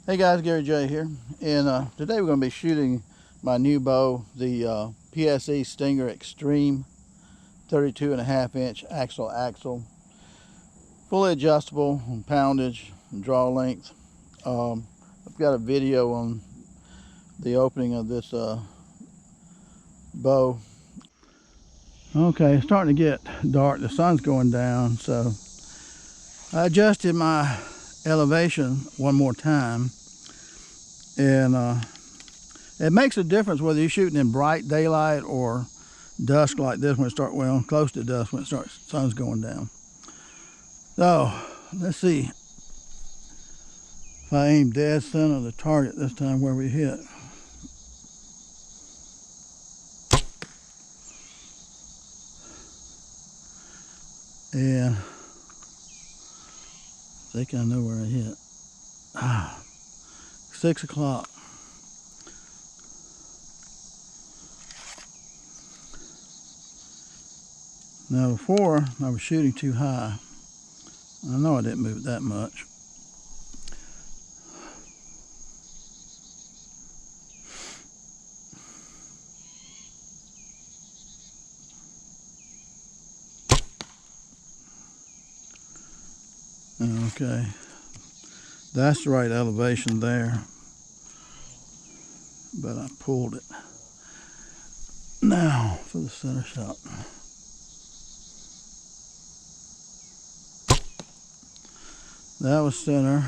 Hey guys, Gary J here, and today we're going to be shooting my new bow, the PSE Stinger Extreme 32.5-inch axle, fully adjustable on poundage and draw length. I've got a video on the opening of this bow. Okay, it's starting to get dark. The sun's going down, so I adjusted my elevation one more time, and it makes a difference whether you're shooting in bright daylight or dusk like this when it starts, well, close to dusk when it starts, sun's going down. So, let's see if I aim dead center of the target this time where we hit. And I think I know where I hit. 6 o'clock. Now before, I was shooting too high. I know I didn't move it that much. Okay, that's the right elevation there, but I pulled it. Now for the center shot. That was center.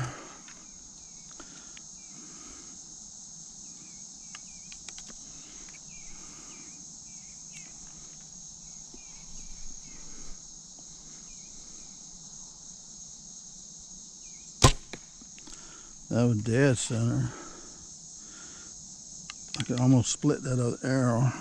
That was dead center. I could almost split that other arrow.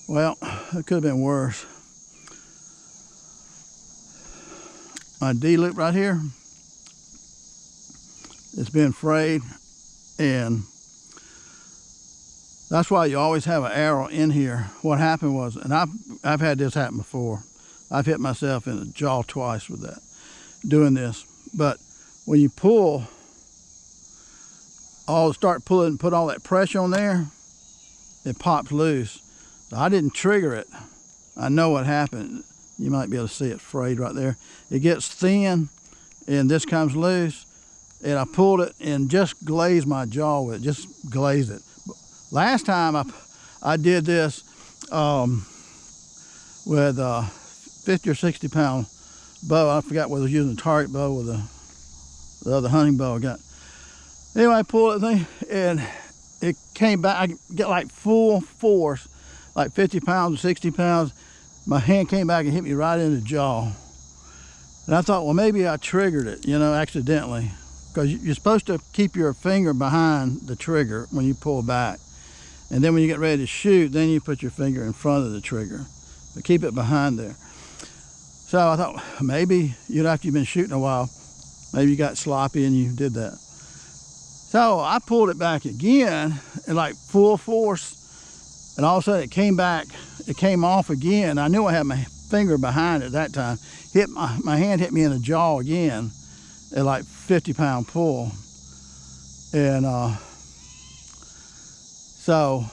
Well, it could have been worse. My D loop right here, it's been frayed, and that's why you always have an arrow in here. What happened was, and I've had this happen before. I've hit myself in the jaw twice with that, doing this. But when you pull, start pulling, put all that pressure on there, it pops loose. So I didn't trigger it. I know what happened. You might be able to see it frayed right there. It gets thin, and this comes loose, and I pulled it and just glazed my jaw with it, just glazed it. Last time I did this with a 50 or 60 pound bow. I forgot whether I was using a target bow or the other hunting bow I got. Anyway, I pulled the thing, and it came back. I get like full force, like 50 pounds or 60 pounds. My hand came back and hit me right in the jaw. And I thought, well, maybe I triggered it, you know, accidentally. Because you're supposed to keep your finger behind the trigger when you pull back. And then when you get ready to shoot, then you put your finger in front of the trigger. But keep it behind there. So I thought, maybe, you know, after you've been shooting a while, maybe you got sloppy and you did that. So I pulled it back again at like full force. And all of a sudden it came back, it came off again. I knew I had my finger behind it that time. My hand hit me in the jaw again at like 50 pound pull. And so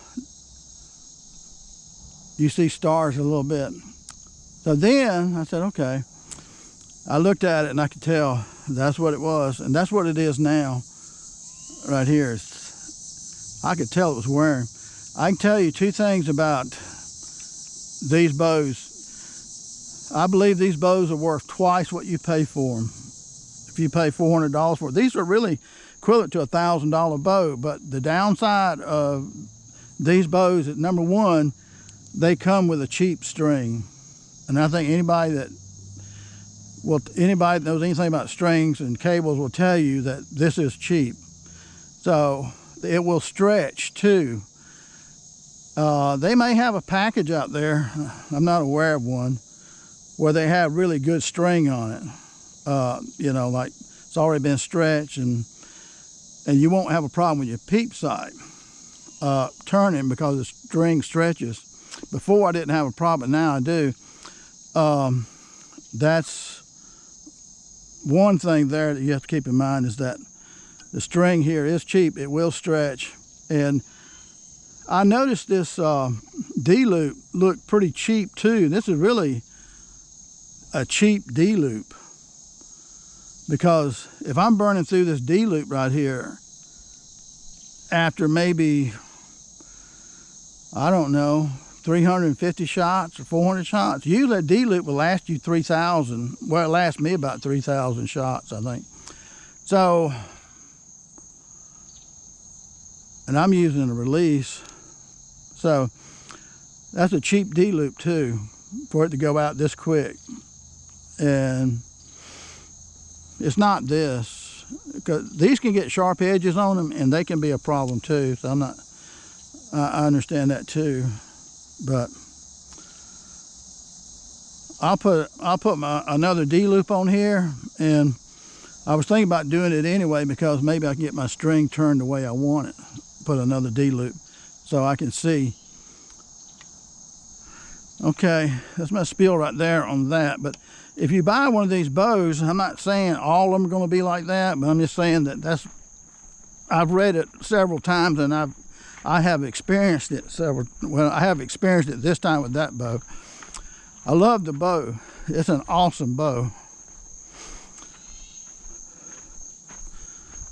you see stars a little bit. So then I said, okay. I looked at it and I could tell that's what it was. And that's what it is now, right here. I could tell it was wearing. I can tell you two things about these bows. I believe these bows are worth twice what you pay for them. If you pay $400 for it, these are really equivalent to a $1,000 bow. But the downside of these bows is, number one, they come with a cheap string. And I think anybody that knows anything about strings and cables will tell you that this is cheap. So it will stretch too. They may have a package out there, I'm not aware of one, where they have really good string on it. You know, like it's already been stretched, and you won't have a problem with your peep sight turning because the string stretches. Before I didn't have a problem, but now I do. That's one thing there that you have to keep in mind, is that the string here is cheap. It will stretch. And I noticed this D-loop looked pretty cheap too. This is really a cheap D-loop, because if I'm burning through this D-loop right here after maybe, I don't know, 350 shots or 400 shots, usually a D-loop will last you 3,000. Well, it lasts me about 3,000 shots, I think. So, and I'm using a release. So that's a cheap D-loop too, for it to go out this quick. And it's not this, because these can get sharp edges on them and they can be a problem too. So I understand that too. But I'll put another D-loop on here, and I was thinking about doing it anyway because maybe I can get my string turned the way I want it. Put another D-loop so I can see. Okay, that's my spiel right there on that. But if you buy one of these bows, I'm not saying all of them are going to be like that, but I'm just saying that I've read it several times, and I have experienced it I have experienced it this time with that bow. I love the bow. It's an awesome bow.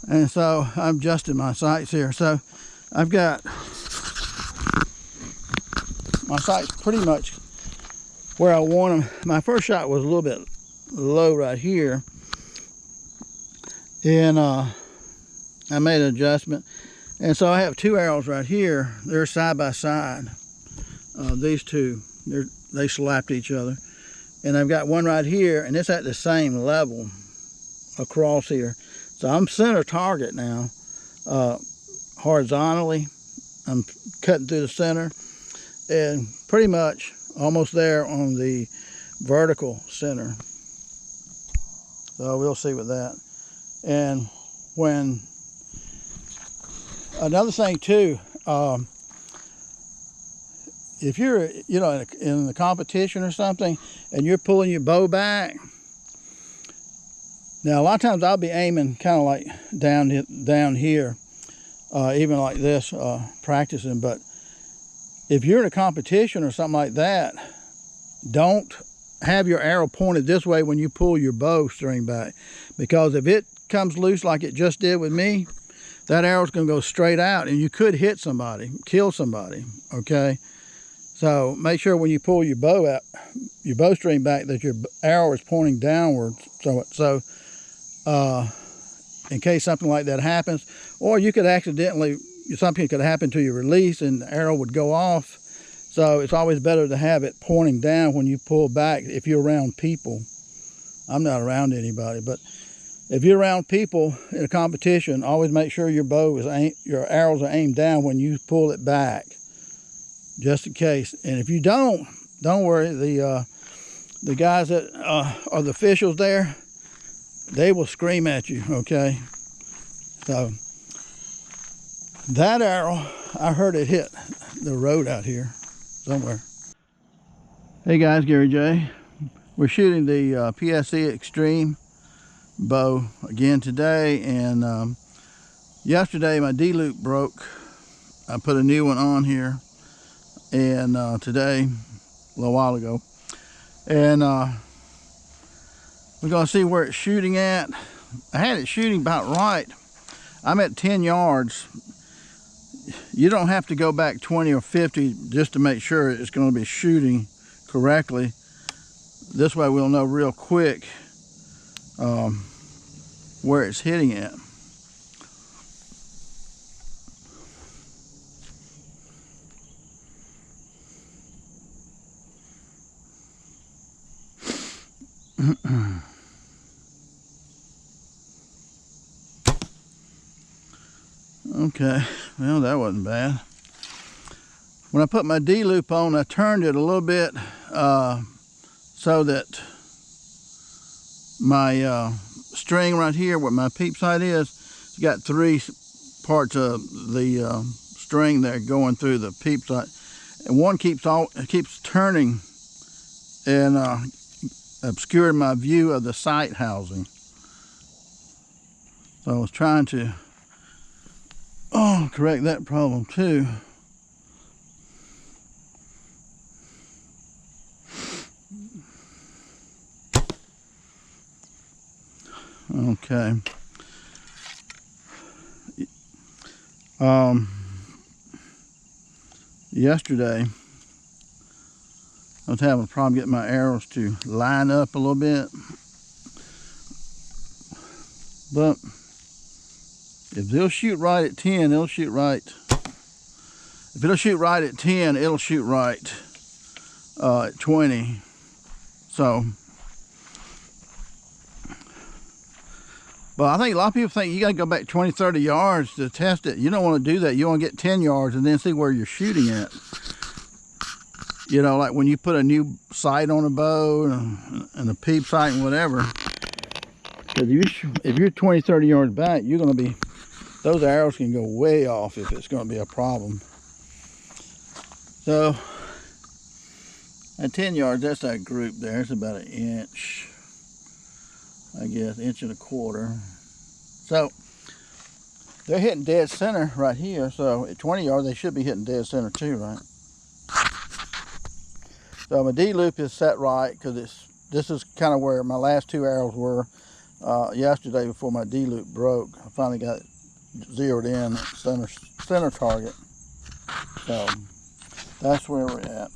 And so I'm adjusting my sights here. So I've got my sights pretty much where I want them. My first shot was a little bit low right here, and I made an adjustment. And so I have two arrows right here. They're side by side. These two, they slapped each other. And I've got one right here, and it's at the same level across here. So I'm center target now, horizontally. I'm cutting through the center, and pretty much almost there on the vertical center. So we'll see with that. And when another thing too, if you're, you know, in the competition or something, and you're pulling your bow back, now a lot of times I'll be aiming kind of like down here, even like this, practicing. But if you're in a competition or something like that, don't have your arrow pointed this way when you pull your bow string back, because if it comes loose like it just did with me, that arrow's going to go straight out, and you could hit somebody, kill somebody. Okay, so make sure when you pull your bow out, your bowstring back, that your arrow is pointing downward. So in case something like that happens, or you could accidentally, something could happen to your release and the arrow would go off. So it's always better to have it pointing down when you pull back if you're around people. I'm not around anybody, but if you're around people in a competition, always make sure your your arrows are aimed down when you pull it back, just in case. And if you don't worry. The guys that are the officials there, they will scream at you. Okay, so that arrow, I heard it hit the road out here somewhere. Hey guys, Gary J. We're shooting the PSE Extreme bow again today, and yesterday my D-loop broke. I put a new one on here, and today, a little while ago, and we're gonna see where it's shooting at. I had it shooting about right. I'm at 10 yards. You don't have to go back 20 or 50 just to make sure it's going to be shooting correctly. This way we'll know real quick where it's hitting at. Okay, well, that wasn't bad. when I put my D loop on, I turned it a little bit so that my string right here where my peep sight is, it's got 3 parts of the string there going through the peep sight, and one keeps turning and obscuring my view of the sight housing. So I was trying to correct that problem too. Okay. Yesterday I was having a problem getting my arrows to line up a little bit, but if they'll shoot right at 10, it'll shoot right. If it'll shoot right at 10, it'll shoot right at 20. So, but I think a lot of people think you got to go back 20, 30 yards to test it. You don't want to do that. You want to get 10 yards and then see where you're shooting at. You know, like when you put a new sight on a bow and a peep sight and whatever. Because if you're 20, 30 yards back, you're going to be, those arrows can go way off if it's going to be a problem. So, at 10 yards, that's that group there. It's about 1 inch, I guess, 1.25 inches. So, they're hitting dead center right here. So, at 20 yards, they should be hitting dead center too, right? So, my D loop is set right because this is kind of where my last 2 arrows were yesterday before my D loop broke. I finally got it zeroed in at center target. So, that's where we're at.